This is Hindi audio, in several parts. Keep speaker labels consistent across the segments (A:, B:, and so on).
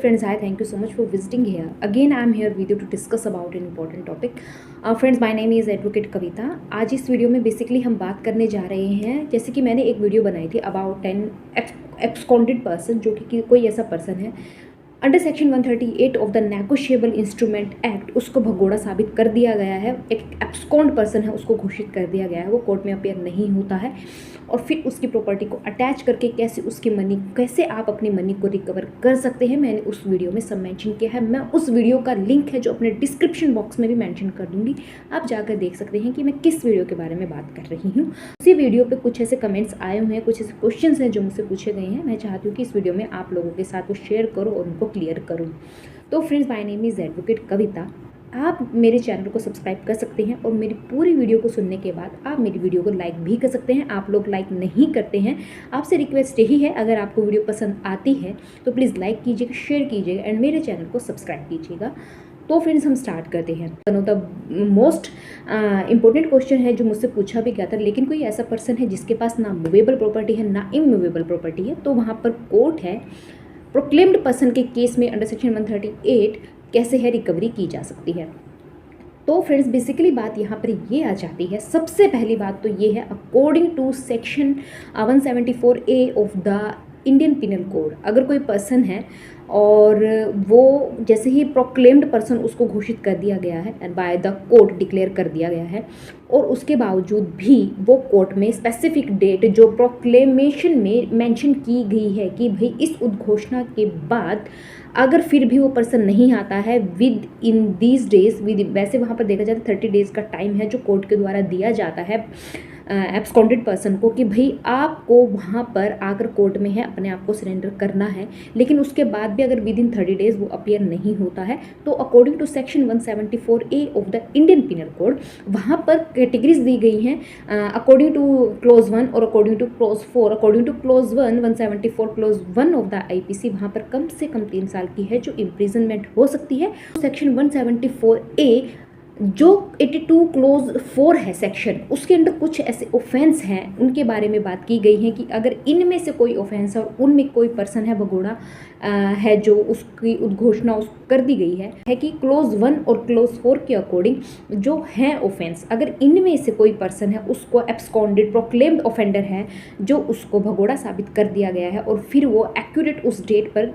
A: friends, hi, thank you so much for visiting here. Again, I am here with you to discuss about an important topic. Friends, my name is advocate Kavita. आज इस वीडियो में बेसिकली हम बात करने जा रहे हैं, जैसे कि मैंने एक वीडियो बनाई थी अबाउट 10 एक्सकॉन्डेड पर्सन, जो कि कोई ऐसा पर्सन है under section 138 of the negotiable instrument act, उसको भगोड़ा साबित कर दिया गया है. एक एब्सकॉन्ड पर्सन है, उसको घोषित कर दिया गया है, वो कोर्ट में अपेयर नहीं होता है, और फिर उसकी प्रॉपर्टी को अटैच करके कैसे आप अपनी मनी को रिकवर कर सकते हैं, मैंने उस वीडियो में सब मेंशन किया है. मैं उस वीडियो का लिंक है जो अपने डिस्क्रिप्शन बॉक्स में भी मेंशन कर दूंगी, आप जाकर देख सकते हैं कि मैं किस वीडियो के बारे में बात कर रही हूँ. उसी वीडियो पे कुछ ऐसे कमेंट्स आए हुए हैं, कुछ ऐसे क्वेश्चंस हैं जो मुझसे पूछे गए हैं. मैं चाहती हूँ कि इस वीडियो में आप लोगों के साथ वो शेयर करो और उनको क्लियर करूँ. तो friends, my name is advocate Kavita. आप मेरे चैनल को सब्सक्राइब कर सकते हैं और मेरी पूरी वीडियो को सुनने के बाद आप मेरी वीडियो को लाइक भी कर सकते हैं. आप लोग लाइक नहीं करते हैं, आपसे रिक्वेस्ट यही है, अगर आपको वीडियो पसंद आती है तो प्लीज़ लाइक कीजिएगा, शेयर कीजिएगा एंड मेरे चैनल को सब्सक्राइब कीजिएगा. तो फ्रेंड्स, हम स्टार्ट करते हैं. One of the most important question है जो मुझसे पूछा भी गया था, लेकिन कोई ऐसा पर्सन है जिसके पास ना मूवेबल प्रॉपर्टी है ना इमूवेबल प्रॉपर्टी है, तो वहाँ पर कोर्ट है प्रोक्लेम्ड पर्सन के केस में अंडर सेक्शन 138 कैसे है रिकवरी की जा सकती है. तो फ्रेंड्स, बेसिकली बात यहाँ पर ये आ जाती है. सबसे पहली बात तो ये है, according to section 174A of the Indian penal code, अगर कोई पर्सन है और वो जैसे ही प्रोक्लेम्ड पर्सन उसको घोषित कर दिया गया है and by the court declare कर दिया गया है, और उसके बावजूद भी वो कोर्ट में स्पेसिफिक डेट जो प्रोक्लेमेशन में मेंशन की गई है कि भाई इस उद्घोषणा के बाद अगर फिर भी वो पर्सन नहीं आता है विद इन दीज डेज, वैसे वहाँ पर देखा जाता है 30 डेज़ का टाइम है जो कोर्ट के द्वारा दिया जाता है एब्सकॉन्डेड पर्सन को कि भाई आपको वहाँ पर आकर कोर्ट में है अपने आप को सरेंडर करना है, लेकिन उसके बाद भी अगर विद इन 30 डेज़ वो अपीयर नहीं होता है, तो according to section 174A of the Indian penal code वहाँ पर कैटेगरीज दी गई हैं अकॉर्डिंग टू क्लोज 1 और according to clause 4. According to clause 1 174 clause 1 of the IPC वहाँ पर कम से कम 3 साल की है जो इम्प्रिजनमेंट हो सकती है. सेक्शन 174A जो 82 क्लोज 4 है सेक्शन, उसके अंदर कुछ ऐसे ऑफेंस हैं, उनके बारे में बात की गई है कि अगर इनमें से कोई ऑफेंस है और उनमें कोई पर्सन है भगोड़ा है जो उसकी उद्घोषणा कर दी गई है कि क्लोज 1 और क्लोज 4 के अकॉर्डिंग जो है ऑफेंस, अगर इनमें से कोई पर्सन है उसको एब्सकॉन्डेड प्रोक्लेम्ड ऑफेंडर है जो उसको भगोड़ा साबित कर दिया गया है और फिर वो एक्यूरेट उस डेट पर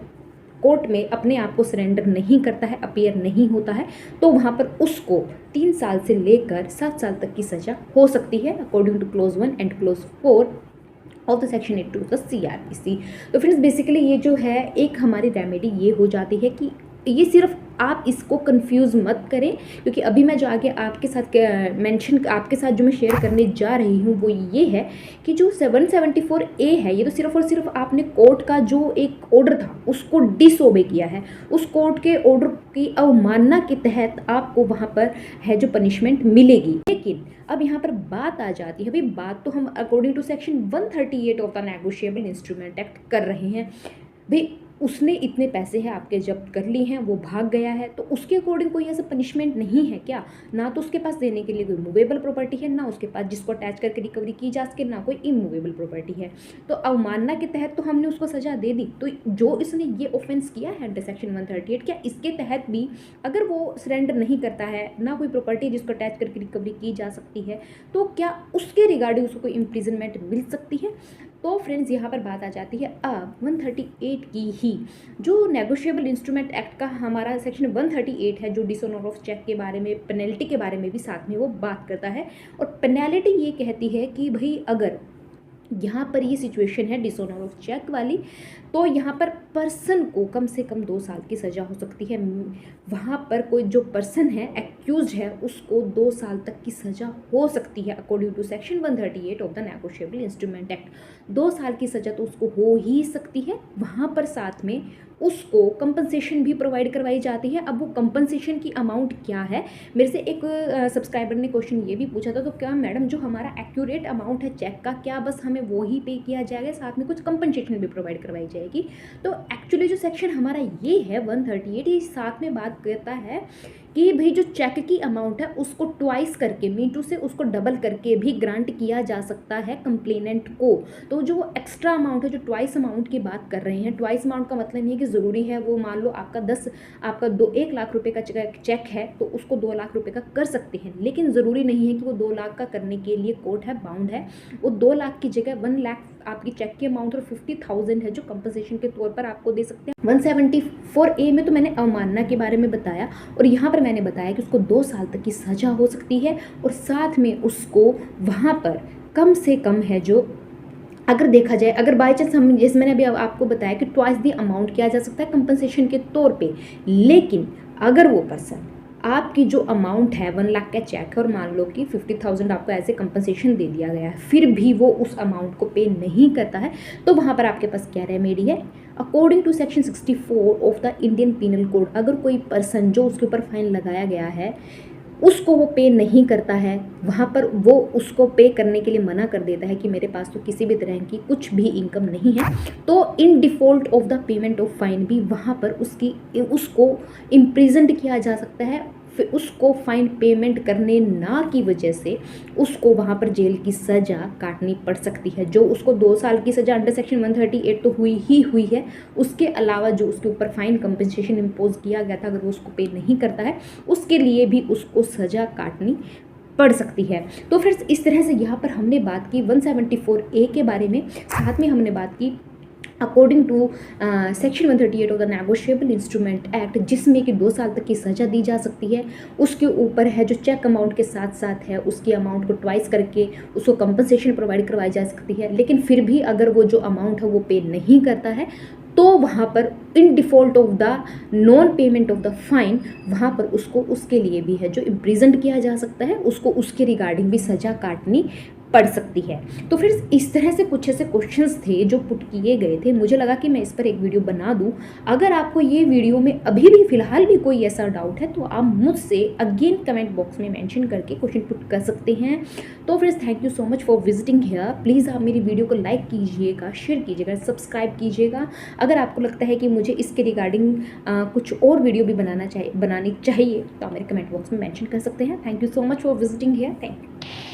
A: कोर्ट में अपने आप को सरेंडर नहीं करता है, अपीयर नहीं होता है, तो वहाँ पर उसको 3 साल से लेकर 7 साल तक की सज़ा हो सकती है according to clause 1 and clause 4 of the section 82 the CRPC. तो फ्रेंड्स, बेसिकली ये जो है एक हमारी रेमेडी ये हो जाती है कि ये सिर्फ आप इसको कंफ्यूज मत करें, क्योंकि अभी मैं जो आगे आपके साथ आपके साथ जो मैं शेयर करने जा रही हूँ वो ये है कि जो 774A है, ये तो सिर्फ और सिर्फ आपने कोर्ट का जो एक ऑर्डर था उसको डिसओबे किया है, उस कोर्ट के ऑर्डर की अवमानना के तहत आपको वहाँ पर है जो पनिशमेंट मिलेगी. लेकिन अब यहाँ पर बात आ जाती है, भाई बात तो हम according to section 138 of the negotiable instrument act कर रहे हैं. भाई उसने इतने पैसे हैं आपके जब्त कर लिए हैं, वो भाग गया है, तो उसके अकॉर्डिंग कोई ऐसा पनिशमेंट नहीं है क्या? ना तो उसके पास देने के लिए कोई मूवेबल प्रॉपर्टी है, ना उसके पास जिसको अटैच करके रिकवरी की जा सके, ना कोई इमूवेबल प्रॉपर्टी है. तो अवमानना के तहत तो हमने उसको सजा दे दी, तो जो इसने ये ऑफेंस किया है अंडर सेक्शन 138, क्या इसके तहत भी अगर वो सरेंडर नहीं करता है, ना कोई प्रॉपर्टी जिसको अटैच करके रिकवरी की जा सकती है, तो क्या उसके रिगार्डिंग उसको कोई इम्प्रिजनमेंट मिल सकती है? तो फ्रेंड्स, यहाँ पर बात आ जाती है अब 138 की ही, जो नेगोशिएबल इंस्ट्रूमेंट एक्ट का हमारा सेक्शन 138 है जो डिसऑनर ऑफ चेक के बारे में, पेनल्टी के बारे में भी साथ में वो बात करता है. और पेनल्टी ये कहती है कि भाई अगर यहाँ पर ये सिचुएशन है डिसऑनर ऑफ चेक वाली, तो यहाँ पर पर्सन को कम से कम 2 साल की सज़ा हो सकती है. वहाँ पर कोई जो पर्सन है एक्यूज है उसको 2 साल तक की सज़ा हो सकती है according to section 138 of the negotiable instrument act. 2 साल की सज़ा तो उसको हो ही सकती है. वहाँ पर साथ में उसको कंपनसेशन भी प्रोवाइड करवाई जाती है. अब वो कंपनसेशन की अमाउंट क्या है, मेरे से एक सब्सक्राइबर ने क्वेश्चन ये भी पूछा था, तो क्या मैडम जो हमारा एक्यूरेट अमाउंट है चेक का, क्या बस हमें वो ही पे किया जाएगा, साथ में कुछ कंपनसेशन भी प्रोवाइड करवाई जाएगी? तो एक्चुअली जो सेक्शन हमारा ये है 138, ये साथ में बात करता है कि भाई जो चेक की अमाउंट है उसको ट्वाइस करके, मीन टू से उसको डबल करके भी ग्रांट किया जा सकता है कंप्लेनेंट को। तो जो एक्स्ट्रा अमाउंट है, जो ट्वाइस अमाउंट की बात कर रहे हैं, ट्वाइस अमाउंट का मतलब नहीं है कि ज़रूरी है वो, मान लो आपका 1 लाख रुपए का चेक है तो उसको 2 लाख रुपए का कर सकते हैं, लेकिन ज़रूरी नहीं है कि वो 2 लाख का करने के लिए कोर्ट है बाउंड है। वो 2 लाख की जगह 1 लाख आपकी चेक की अमाउंट और 50,000 है जो कंपनसेशन के तौर पर आपको दे सकते हैं। 174A में तो मैंने अवमानना के बारे में बताया, और यहाँ पर मैंने बताया कि उसको 2 साल तक की सजा हो सकती है, और साथ में उसको वहाँ पर कम से कम है जो, अगर देखा जाए, अगर बाई चांस हम, जैसे मैंने अभी आपको बताया कि ट्वाइस दी अमाउंट किया जा सकता है कंपनसेशन के तौर पे, लेकिन अगर वो पर्सन आपकी जो अमाउंट है 1 लाख का चेक है और मान लो कि 50,000 आपको ऐसे कंपनसेशन दे दिया गया है, फिर भी वो उस अमाउंट को पे नहीं करता है, तो वहाँ पर आपके पास क्या रेमेडी है? According to section 64 of the Indian penal code, अगर कोई पर्सन जो उसके ऊपर फाइन लगाया गया है उसको वो पे नहीं करता है, वहाँ पर वो उसको पे करने के लिए मना कर देता है कि मेरे पास तो किसी भी तरह की कुछ भी इनकम नहीं है, तो in default of the payment of fine भी वहाँ पर उसको इम्प्रिजन्ड किया जा सकता है। फिर उसको फाइन पेमेंट करने ना की वजह से उसको वहाँ पर जेल की सज़ा काटनी पड़ सकती है। जो उसको 2 साल की सज़ा अंडर सेक्शन 138 तो हुई है, उसके अलावा जो उसके ऊपर फाइन कंपनसेशन इम्पोज किया गया था, अगर वो उसको पे नहीं करता है उसके लिए भी उसको सज़ा काटनी पड़ सकती है। तो फिर इस तरह से यहाँ पर हमने बात की 174A के बारे में, साथ में हमने बात की according to section 138 of the negotiable instrument act, जिसमें कि 2 साल तक की सज़ा दी जा सकती है। उसके ऊपर है जो चेक अमाउंट के साथ साथ है उसकी अमाउंट को ट्वाइस करके उसको कंपनसेशन प्रोवाइड करवाई जा सकती है, लेकिन फिर भी अगर वो जो अमाउंट है वो पे नहीं करता है तो वहाँ पर in default of the non payment of the fine, वहाँ पर उसको उसके लिए भी है जो इम्प्रिजन्ड किया जा सकता है, उसको उसके रिगार्डिंग भी सज़ा काटनी पड़ सकती है। तो फिर इस तरह से कुछ ऐसे क्वेश्चंस थे जो पुट किए गए थे, मुझे लगा कि मैं इस पर एक वीडियो बना दूं। अगर आपको ये वीडियो में अभी भी फ़िलहाल भी कोई ऐसा डाउट है तो आप मुझसे अगेन कमेंट बॉक्स में मेंशन करके क्वेश्चन पुट कर सकते हैं। तो friends, thank you so much for visiting here. Please आप मेरी वीडियो को लाइक कीजिएगा, शेयर कीजिएगा, सब्सक्राइब कीजिएगा। अगर आपको लगता है कि मुझे इसके रिगार्डिंग कुछ और वीडियो भी बनानी चाहिए तो आप मेरे कमेंट बॉक्स में मेंशन कर सकते हैं। Thank you so much for visiting here. Thank you.